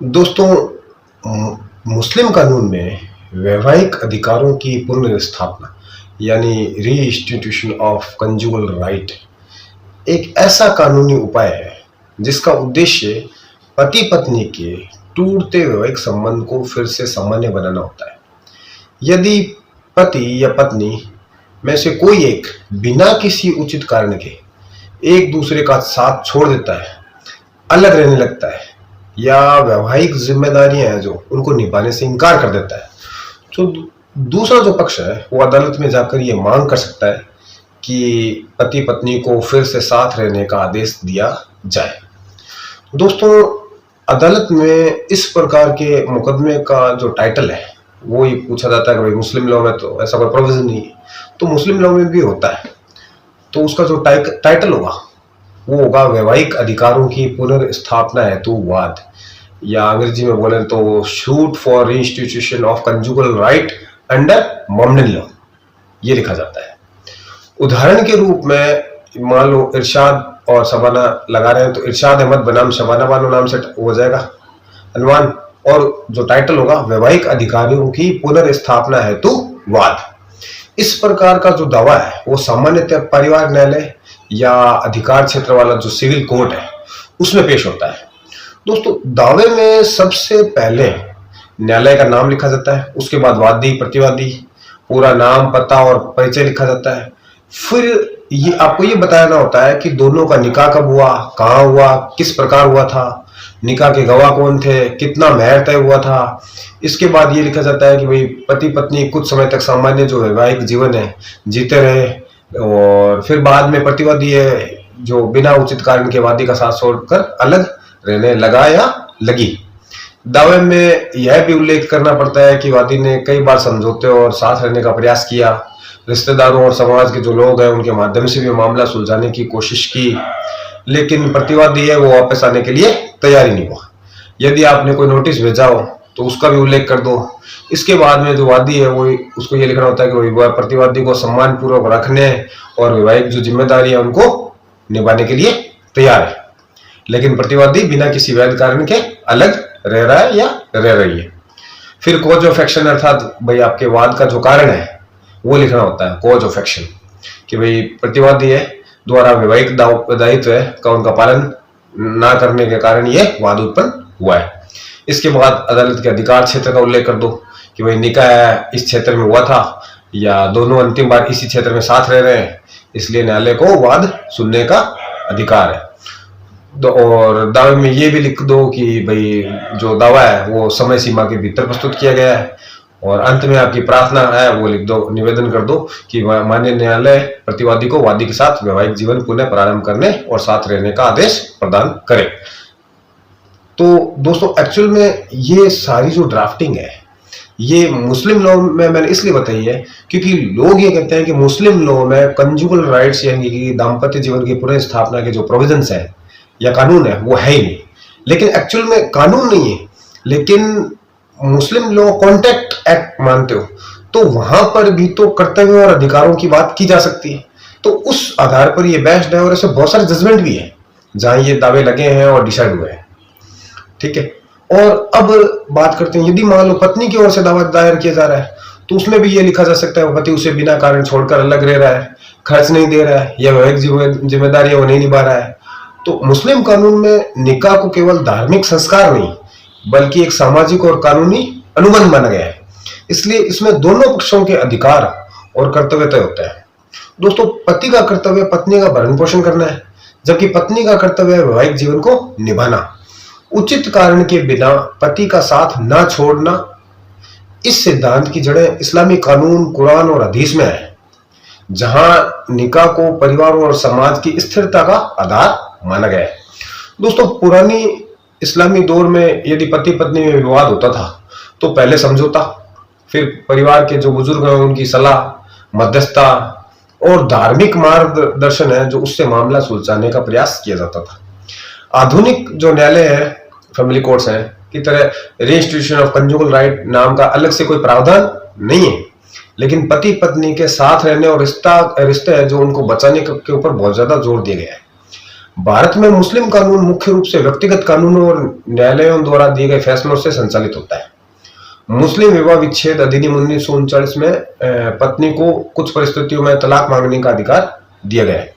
दोस्तों, मुस्लिम कानून में वैवाहिक अधिकारों की पुनर्स्थापना यानी रीइंस्टीट्यूशन ऑफ कंजुगल राइट एक ऐसा कानूनी उपाय है जिसका उद्देश्य पति पत्नी के टूटते वैवाहिक संबंध को फिर से सामान्य बनाना होता है। यदि पति या पत्नी में से कोई एक बिना किसी उचित कारण के एक दूसरे का साथ छोड़ देता है, अलग रहने लगता है या वैवाहिक जिम्मेदारियां हैं जो उनको निभाने से इनकार कर देता है, तो दूसरा जो पक्ष है वो अदालत में जाकर ये मांग कर सकता है कि पति पत्नी को फिर से साथ रहने का आदेश दिया जाए। दोस्तों, अदालत में इस प्रकार के मुकदमे का जो टाइटल है वो ये पूछा जाता है कि भाई मुस्लिम लॉ में तो ऐसा कोई प्रोविजन नहीं है, तो मुस्लिम लॉ में भी होता है। तो उसका जो टाइटल होगा वो होगा वैवाहिक अधिकारों की पुनर्स्थापना हेतु वाद, या अंग्रेजी में बोले तो suit for reinstitution of conjugal right under Mohammedan law, ये लिखा जाता है। उदाहरण के रूप में मान लो इरशाद और शबाना लगा रहे हैं, तो इरशाद अहमद बनाम शबाना बानो नाम से हो जाएगा अनवान, और जो टाइटल होगा वैवाहिक अधिकारियों की पुनर्स्थापना हेतु वाद। इस प्रकार का जो दावा है वो सामान्यतः परिवार न्यायालय या अधिकार क्षेत्र वाला जो सिविल कोर्ट है उसमें पेश होता है। दोस्तों, दावे में सबसे पहले न्यायालय का नाम लिखा जाता है, उसके बाद वादी प्रतिवादी पूरा नाम पता और परिचय लिखा जाता है। फिर ये आपको ये बताना होता है कि दोनों का निकाह कब हुआ, कहाँ हुआ, किस प्रकार हुआ था, निकाह के गवाह कौन थे, कितना मेहर तय हुआ था। इसके बाद ये लिखा जाता है कि भाई पति पत्नी कुछ समय तक सामान्य जो वैवाहिक जीवन है जीते रहे, और फिर बाद में प्रतिवादी है जो बिना उचित कारण के वादी का साथ छोड़कर अलग रहने लगा या लगी। दावे में यह भी उल्लेख करना पड़ता है कि वादी ने कई बार समझौते और साथ रहने का प्रयास किया, रिश्तेदारों और समाज के जो लोग हैं उनके माध्यम से भी मामला सुलझाने की कोशिश की, लेकिन प्रतिवादी है वो वापस आने के लिए तैयार ही नहीं हुआ। यदि आपने कोई नोटिस भेजा हो तो उसका भी उल्लेख कर दो। इसके बाद में जो वादी है वो उसको ये लिखना होता है कि वह प्रतिवादी को सम्मान पूर्वक रखने और वैवाहिक जो जिम्मेदारी है उनको निभाने के लिए तैयार है, लेकिन प्रतिवादी बिना किसी वैध कारण के अलग रह रहा है या रह रही है। फिर कॉज ऑफ एक्शन अर्थात भाई आपके वाद का जो कारण है वो लिखना होता है, कॉज ऑफ एक्शन, कि भाई प्रतिवादी है द्वारा वैवाहिक दायित्व का उनका पालन ना करने के कारण ये वाद उत्पन्न हुआ है। इसके बाद अदालत के अधिकार क्षेत्र का उल्लेख कर दो कि भाई निकाह इस क्षेत्र में हुआ था या दोनों अंतिम बार इसी क्षेत्र में साथ रह रहे हैं, इसलिए न्यायालय को वाद सुनने का अधिकार है। और दावे में ये भी लिख दो कि भाई जो दावा है वो समय सीमा के भीतर प्रस्तुत किया गया है, और अंत में आपकी प्रार्थना है वो लिख दो, निवेदन कर दो कि माननीय न्यायालय प्रतिवादी को वादी के साथ वैवाहिक जीवन पुनः प्रारंभ करने और साथ रहने का आदेश प्रदान करे। तो दोस्तों, एक्चुअल में ये सारी जो ड्राफ्टिंग है ये मुस्लिम लॉ में मैंने इसलिए बताई है क्योंकि लोग ये कहते हैं कि मुस्लिम लॉ में कंजुगल राइट्स यानी कि दाम्पत्य जीवन की पुनर्स्थापना के जो प्रोविजंस है या कानून है वो है ही नहीं, लेकिन एक्चुअल में कानून नहीं है। लेकिन मुस्लिम लॉ कॉन्ट्रैक्ट एक्ट मानते हो तो वहां पर भी तो कर्तव्य और अधिकारों की बात की जा सकती है, तो उस आधार पर ये बेस्ड है, और ऐसे बहुत सारे जजमेंट भी है जहां ये दावे लगे हैं और डिसाइड हुए हैं। ठीक है, और अब बात करते हैं, यदि मान लो पत्नी की ओर से दावा दायर किया जा रहा है तो उसमें भी ये लिखा जा सकता है पति उसे बिना कारण छोड़कर अलग रह रहा है, खर्च नहीं दे रहा है या वैवाहिक जिम्मेदारियां वो नहीं निभा रहा है। तो मुस्लिम कानून में निकाह को केवल धार्मिक संस्कार नहीं बल्कि एक सामाजिक और कानूनी अनुबंध माना गया है, इसलिए इसमें दोनों पक्षों के अधिकार और कर्तव्य तय होता है। दोस्तों, पति का कर्तव्य पत्नी का भरण पोषण करना है, जबकि पत्नी का कर्तव्य है वैवाहिक जीवन को निभाना। उचित कारण के बिना पति का साथ ना छोड़ना, इस सिद्धांत की जड़ें इस्लामी कानून, कुरान और हदीस में है, जहां निकाह को परिवार और समाज की स्थिरता का आधार माना गया है। दोस्तों, पुरानी इस्लामी दौर में यदि पति पत्नी में विवाद होता था तो पहले समझौता, फिर परिवार के जो बुजुर्ग हैं उनकी सलाह, मध्यस्थता और धार्मिक मार्गदर्शन है जो उससे मामला सुलझाने का प्रयास किया जाता था। आधुनिक जो न्यायालय है, फैमिली कोर्ट्स हैं की तरह रीइंस्टीट्यूशन ऑफ कंजुगल राइट नाम का अलग से कोई प्रावधान नहीं है, लेकिन पति पत्नी के साथ रहने और रिश्ते है जो उनको बचाने के ऊपर बहुत ज्यादा जोर दिया गया है। भारत में मुस्लिम कानून मुख्य रूप से व्यक्तिगत कानूनों और न्यायालयों द्वारा दिए गए फैसलों से संचालित होता है। मुस्लिम विवाह विच्छेद अधिनियम 1939 में पत्नी को कुछ परिस्थितियों में तलाक मांगने का अधिकार दिया गया है।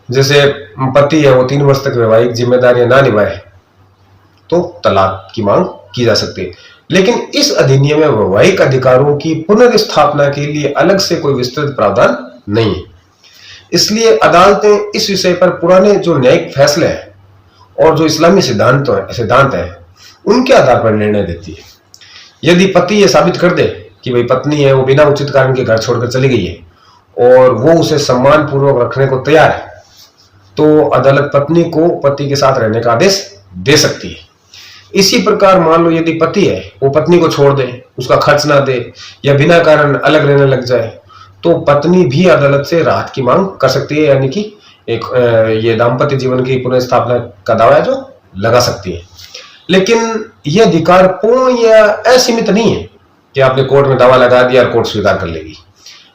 जैसे पति है वो 3 वर्ष तक वैवाहिक जिम्मेदारियां ना निभाए तो तलाक की मांग की जा सकती है। लेकिन इस अधिनियम में वैवाहिक अधिकारों की पुनर्स्थापना के लिए अलग से कोई विस्तृत प्रावधान नहीं है। इसलिए अदालतें इस विषय पर पुराने जो न्यायिक फैसले हैं और जो इस्लामी सिद्धांत है उनके आधार पर निर्णय देती है। यदि पति ये साबित कर दे कि भाई पत्नी है वो बिना उचित कारण के घर छोड़कर चली गई है और वो उसे सम्मान पूर्वक रखने को तैयार है, तो अदालत पत्नी को पति के साथ रहने का आदेश दे सकती है। इसी प्रकार मान लो यदि पति है वो पत्नी को छोड़ दे, उसका खर्च ना दे या बिना कारण अलग रहने लग जाए, तो पत्नी भी अदालत से राहत की मांग कर सकती है, यानी कि एक ये दाम्पत्य जीवन की पुनर्स्थापना का दावा है जो लगा सकती है। लेकिन यह अधिकार पूर्ण या असीमित नहीं है कि आपने कोर्ट में दावा लगा दिया और कोर्ट स्वीकार कर लेगी,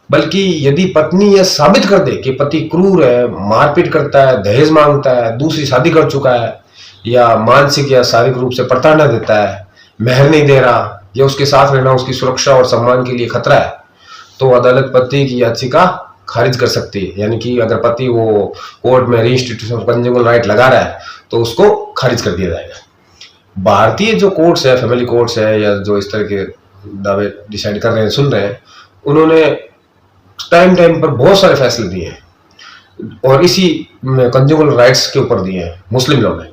बल्कि यदि पत्नी यह साबित कर दे कि पति क्रूर है, मारपीट करता है, दहेज मांगता है, दूसरी शादी कर चुका है या मानसिक या शारीरिक रूप से प्रताड़ना देता है, मेहर नहीं दे रहा या उसके साथ रहना उसकी सुरक्षा और सम्मान के लिए खतरा है, तो अदालत पति की याचिका खारिज कर सकती है। यानी कि अगर पति वो कोर्ट में रीइंस्टीट्यूशन ऑफ कंजुगल राइट लगा रहा है तो उसको खारिज कर दिया जाएगा। भारतीय जो कोर्ट्स है, फैमिली कोर्ट्स है या जो इस तरह के दावे डिसाइड कर रहे हैं, सुन रहे हैं, उन्होंने टाइम टाइम पर बहुत सारे फैसले दिए हैं और इसी कंजुगल राइट्स के ऊपर दिए हैं मुस्लिम लॉ में,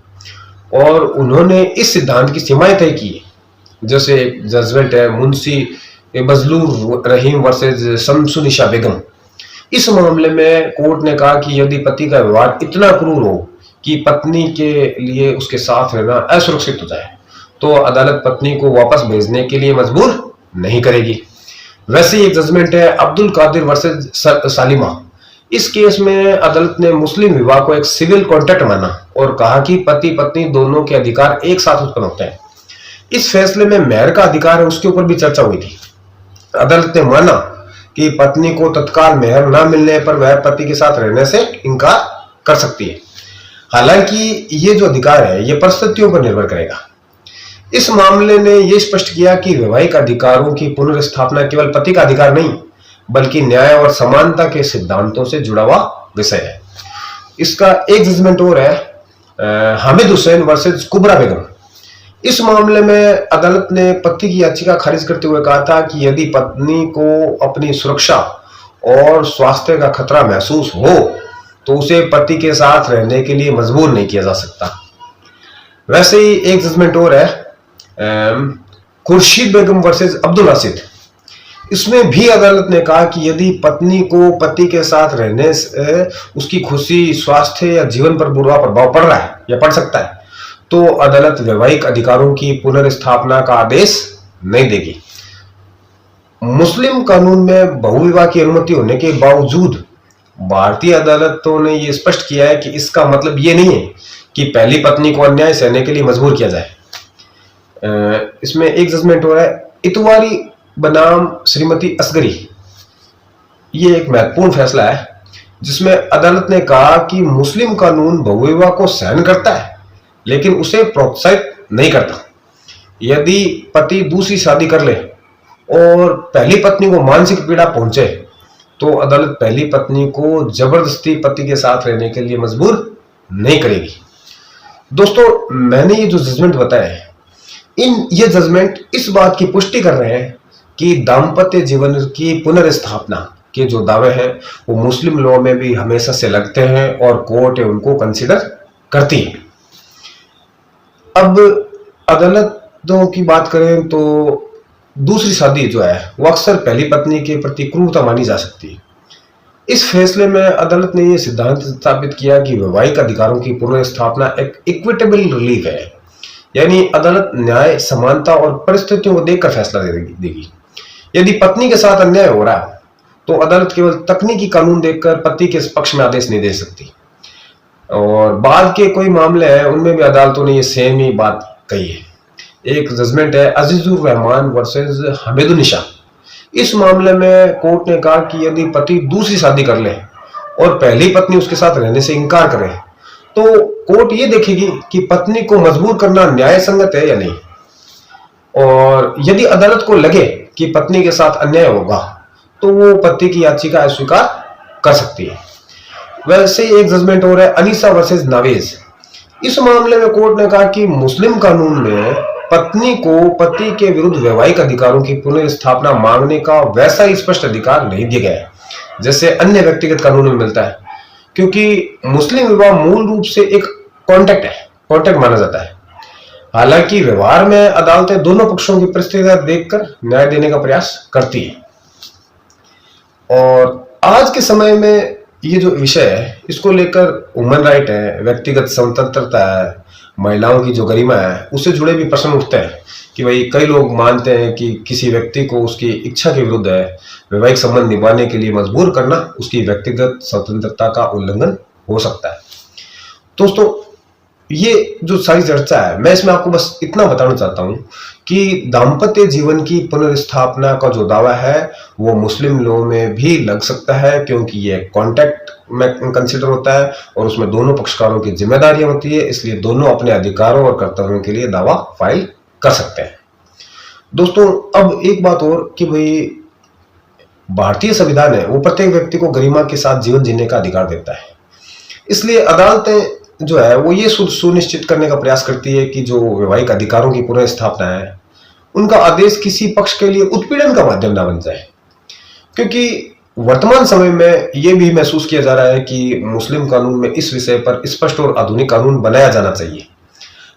और उन्होंने इस सिद्धांत की सीमाएं तय की है। जैसे जजमेंट है मुंशी बजलुर रहीम वर्सेस शमसुनिशा बेगम। इस मामले में कोर्ट ने कहा कि यदि पति का व्यवहार इतना क्रूर हो कि पत्नी के लिए उसके साथ रहना असुरक्षित हो जाए, तो अदालत पत्नी को वापस भेजने के लिए मजबूर नहीं करेगी। वैसे ही एक जजमेंट है अब्दुल कादिर वर्सेस सालिमा। इस केस में अदालत ने मुस्लिम विवाह को एक सिविल कॉन्ट्रैक्ट माना और कहा कि पति पत्नी दोनों के अधिकार एक साथ उत्पन्न होते हैं। इस फैसले में मेहर का अधिकार है उसके ऊपर भी चर्चा हुई थी। अदालत ने माना कि पत्नी को तत्काल मेहर न मिलने पर वह पति के साथ रहने से इनकार कर सकती है। हालांकि ये जो अधिकार है ये परिस्थितियों पर निर्भर करेगा। इस मामले ने यह स्पष्ट किया कि वैवाहिक अधिकारों की पुनर्स्थापना केवल पति का अधिकार नहीं बल्कि न्याय और समानता के सिद्धांतों से जुड़ा हुआ विषय है। इसका एक जजमेंट और है हामिद हुसैन वर्सेस कुबरा बेगम। इस मामले में अदालत ने पति की याचिका खारिज करते हुए कहा था कि यदि पत्नी को अपनी सुरक्षा और स्वास्थ्य का खतरा महसूस हो तो उसे पति के साथ रहने के लिए मजबूर नहीं किया जा सकता। वैसे ही एक जजमेंट और है खुर्शीद बेगम वर्सेस अब्दुल रशीद। इसमें भी अदालत ने कहा कि यदि पत्नी को पति के साथ रहने से उसकी खुशी, स्वास्थ्य या जीवन पर बुरा प्रभाव पड़ रहा है या पड़ सकता है, तो अदालत वैवाहिक अधिकारों की पुनर्स्थापना का आदेश नहीं देगी। मुस्लिम कानून में बहुविवाह की अनुमति होने के बावजूद भारतीय अदालतों ने यह स्पष्ट किया है कि इसका मतलब ये नहीं है कि पहली पत्नी को अन्याय सहने के लिए मजबूर किया जाए। इसमें एक जजमेंट हो रहा है इतवारी बनाम श्रीमती असगरी। ये एक महत्वपूर्ण फैसला है जिसमें अदालत ने कहा कि मुस्लिम कानून बहुविवाह को सहन करता है लेकिन उसे प्रोत्साहित नहीं करता। यदि पति दूसरी शादी कर ले और पहली पत्नी को मानसिक पीड़ा पहुंचे तो अदालत पहली पत्नी को जबरदस्ती पति के साथ रहने के लिए मजबूर नहीं करेगी। दोस्तों, मैंने ये जो जजमेंट बताया है ये जजमेंट इस बात की पुष्टि कर रहे हैं कि दाम्पत्य जीवन की पुनर्स्थापना के जो दावे हैं वो मुस्लिम लॉ में भी हमेशा से लगते हैं और कोर्ट उनको कंसीडर करती है। अब अदालतों की बात करें तो दूसरी शादी जो है वो अक्सर पहली पत्नी के प्रति क्रूरता मानी जा सकती है। इस फैसले में अदालत ने यह सिद्धांत स्थापित किया कि वैवाहिक अधिकारों की पुनर्स्थापना एक इक्विटेबल रिलीफ है, यानी अदालत न्याय, समानता और परिस्थितियों को देखकर फैसला देगी। यदि पत्नी के साथ अन्याय हो रहा है तो अदालत केवल तकनीकी कानून देखकर पति के पक्ष में आदेश नहीं दे सकती। और बाद के कोई मामले हैं उनमें भी अदालतों ने ये सेम ही बात कही है। एक जजमेंट है अजीजुर रहमान वर्सेस हमीदुन्निसा। इस मामले में कोर्ट ने कहा कि यदि पति दूसरी शादी कर ले और पहली पत्नी उसके साथ रहने से इनकार करे तो कोर्ट ये देखेगी कि पत्नी को मजबूर करना न्याय संगत है या नहीं, और यदि अदालत को लगे कि पत्नी के साथ अन्याय होगा तो वो पति की याचिका अस्वीकार कर सकती है। वैसे एक जजमेंट और है, अनीसा वर्सेस नावेज। इस मामले में कोर्ट ने कहा कि मुस्लिम कानून में पत्नी को पति के विरुद्ध वैवाहिक अधिकारों की पुनर्स्थापना मांगने का वैसा ही स्पष्ट अधिकार नहीं दिया गया है जैसे अन्य व्यक्तिगत कानूनों में मिलता है, क्योंकि मुस्लिम विवाह मूल रूप से एक कॉन्ट्रैक्ट है, कॉन्ट्रैक्ट माना जाता है। हालांकि व्यवहार में अदालतें दोनों पक्षों की परिस्थितियां देखकर न्याय देने का प्रयास करती है। और आज के समय में ये जो विषय है इसको लेकर ह्यूमन राइट है, व्यक्तिगत स्वतंत्रता है, महिलाओं की जो गरिमा है, उससे जुड़े भी प्रश्न उठते हैं कि भाई कई लोग मानते हैं कि किसी व्यक्ति को उसकी इच्छा के विरुद्ध है वैवाहिक संबंध निभाने के लिए मजबूर करना उसकी व्यक्तिगत स्वतंत्रता का उल्लंघन हो सकता है। दोस्तों, ये जो सारी चर्चा है, मैं इसमें आपको बस इतना बताना चाहता हूं कि दाम्पत्य जीवन की पुनर्स्थापना का जो दावा है वो मुस्लिम लॉ में भी लग सकता है, क्योंकि ये कॉन्ट्रैक्ट में कंसिडर होता है और उसमें दोनों पक्षकारों की जिम्मेदारियां होती है, इसलिए दोनों अपने अधिकारों और कर्तव्यों के लिए दावा फाइल कर सकते हैं। दोस्तों, अब एक बात और कि भाई भारतीय संविधान है वो प्रत्येक व्यक्ति को गरिमा के साथ जीवन जीने का अधिकार देता है, इसलिए अदालतें जो है वो ये सुनिश्चित करने का प्रयास करती है कि जो वैवाहिक अधिकारों की पुनर्स्थापना है उनका आदेश किसी पक्ष के लिए उत्पीड़न का माध्यम ना बन जाए, क्योंकि वर्तमान समय में यह भी महसूस किया जा रहा है कि मुस्लिम कानून में इस विषय पर स्पष्ट और आधुनिक कानून बनाया जाना चाहिए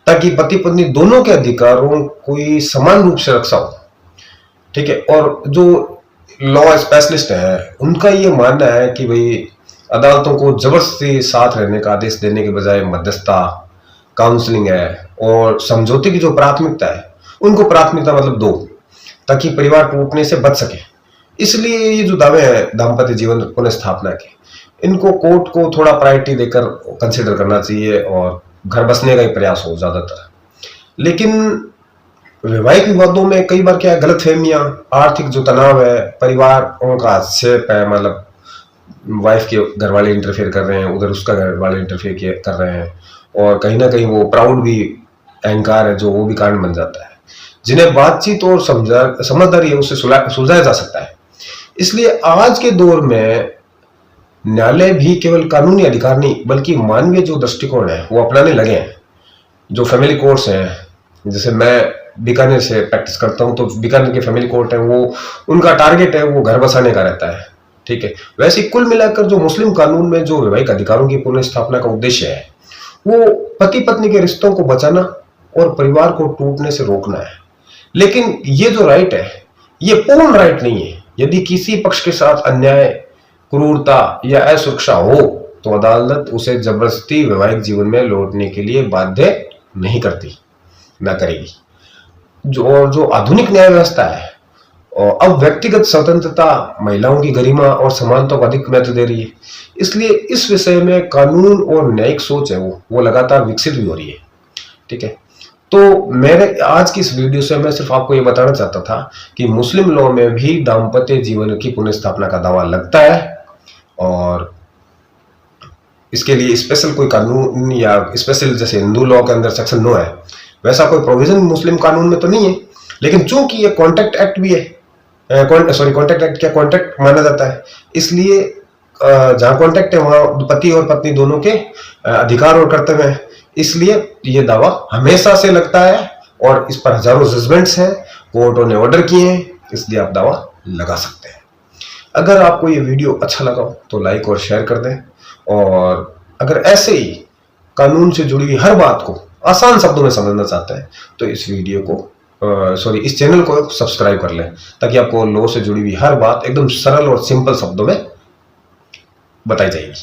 ताकि पति पत्नी दोनों के अधिकारों को समान रूप से रक्षा हो। ठीक है, और जो लॉ स्पेशलिस्ट है उनका ये मानना है कि भाई अदालतों को जबरदस्ती साथ रहने का आदेश देने के बजाय मध्यस्थता, काउंसलिंग है और समझौते की जो प्राथमिकता है उनको प्राथमिकता मतलब दो, ताकि परिवार टूटने से बच सके। इसलिए ये जो दावे हैं दाम्पत्य जीवन पुनर्स्थापना के, इनको कोर्ट को थोड़ा प्रायोरिटी देकर कंसिडर करना चाहिए और घर बसने का ही प्रयास हो ज्यादातर। लेकिन वैवाहिक विवादों में कई बार क्या है, गलतफहमियां, आर्थिक जो तनाव है, परिवारों का हस्तक्षेप है, मतलब वाइफ के घर वाले इंटरफेयर कर रहे हैं, उधर उसका घर वाले इंटरफेयर कर रहे हैं, और कहीं ना कहीं वो प्राउड भी, अहंकार है जो, वो भी कारण बन जाता है, जिन्हें बातचीत और समझदारी है उससे सुलझाया जा सकता है। इसलिए आज के दौर में न्यायालय भी केवल कानूनी अधिकार नहीं बल्कि मानवीय जो दृष्टिकोण है वो अपनाने लगे हैं। जो फैमिली कोर्ट्स हैं, जैसे मैं बीकानेर से प्रैक्टिस करता हूं, तो बीकानेर के फैमिली कोर्ट है वो, उनका टारगेट है वो घर बसाने का रहता है। ठीक है, वैसे कुल मिलाकर जो मुस्लिम कानून में जो वैवाहिक अधिकारों की पुनर्स्थापना का उद्देश्य है वो पति पत्नी के रिश्तों को बचाना और परिवार को टूटने से रोकना है। लेकिन ये जो राइट है ये पूर्ण राइट नहीं है। यदि किसी पक्ष के साथ अन्याय, क्रूरता या असुरक्षा हो तो अदालत उसे जबरदस्ती वैवाहिक जीवन में लौटने के लिए बाध्य नहीं करती, ना करेगी। जो आधुनिक न्याय व्यवस्था है और अब व्यक्तिगत स्वतंत्रता, महिलाओं की गरिमा और समानता को अधिक महत्व दे रही है, इसलिए इस विषय में कानून और न्यायिक सोच है वो लगातार विकसित भी हो रही है। ठीक है, तो मेरे आज की इस वीडियो से मैं सिर्फ आपको ये बताना चाहता था कि मुस्लिम लॉ में भी दाम्पत्य जीवन की पुनर्स्थापना का दावा लगता है, और इसके लिए स्पेशल कोई कानून या स्पेशल जैसे हिंदू लॉ के अंदर सेक्शन 9 है वैसा कोई प्रोविजन मुस्लिम कानून में तो नहीं है। लेकिन चूंकि ये कॉन्ट्रैक्ट एक्ट भी है, कॉन्ट्रैक्ट एक्ट क्या कॉन्ट्रैक्ट माना जाता है, इसलिए जहां कॉन्ट्रैक्ट है वहां पति और पत्नी दोनों के अधिकार और कर्तव्य है, इसलिए ये दावा हमेशा से लगता है और इस पर हजारों जजमेंट्स हैं, कोर्टों ने ऑर्डर किए हैं, इसलिए आप दावा लगा सकते हैं। अगर आपको ये वीडियो अच्छा लगा हो तो लाइक और शेयर कर दें, और अगर ऐसे ही कानून से जुड़ी हुई हर बात को आसान शब्दों में समझना चाहते हैं तो इस वीडियो को इस चैनल को सब्सक्राइब कर लें, ताकि आपको लॉ से जुड़ी हुई हर बात एकदम सरल और सिंपल शब्दों में बताई जाएगी।